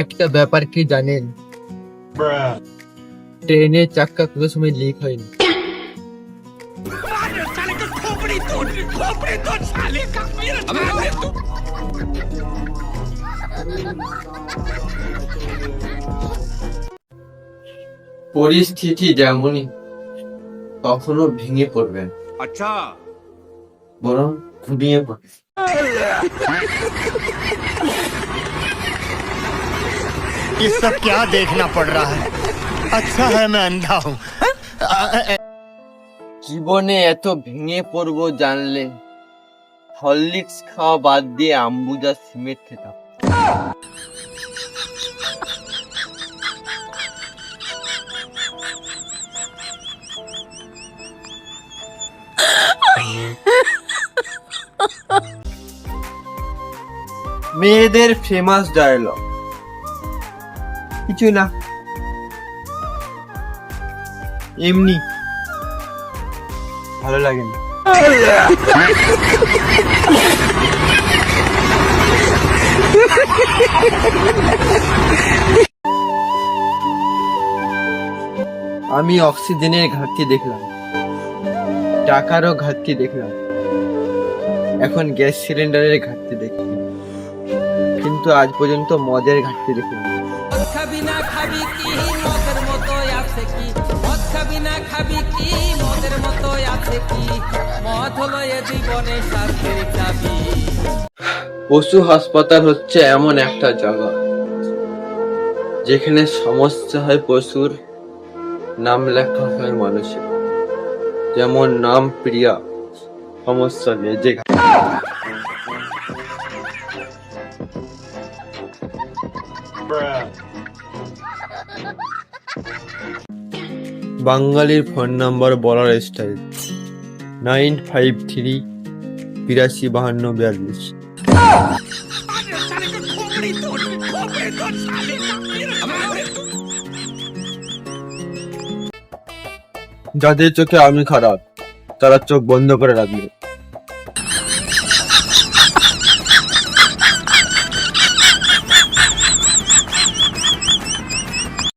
একটা ব্যাপার কি জানেন? ট্রেনের চাক্কা কোনো সময় লিক হয়নি। পরিস্থিতি যেমনই, কখনো ভেঙে পড়বেন, अच्छा বরং ঘুমিয়ে পড়বেন। ये सब क्या देखना पड़ रहा है? अच्छा है मैं अंधा हूँ। জীবনে এত ভেঙে পড়বো জানলে হরলিক্স খাওয়া বাদ দিয়ে আম্বুজা সিমেন্ট খেতাম। মেয়েদের ফেমাস ডায়লগ, কিছু না, এমনি ভালো লাগে না। আমি অক্সিজেনের ঘাটতি দেখলাম, টাকারও ঘাটতি দেখলাম, এখন গ্যাস সিলিন্ডারের ঘাটতি দেখি, কিন্তু আজ পর্যন্ত মদের ঘাটতি দেখলাম। মদ খাবি না খাবি কি মদের মতো আছে কি? মদ খাবি না খাবি কি মদের মতো আছে কি? মদ হলো এ জীবনে শান্তির চাবি। পশু হাসপাতাল হচ্ছে এমন একটা জায়গা যেখানে সমস্যা হয় পশুর, নাম লেখা হয় মানুষের। যেমন নাম প্রিয়া, সমস্যা নেই যে। বাঙালির ফোন নাম্বার বলার স্টাইল 953 82 52 42। যাদের চোখে আমি খারাপ তারা চোখ বন্ধ করে রাখবে।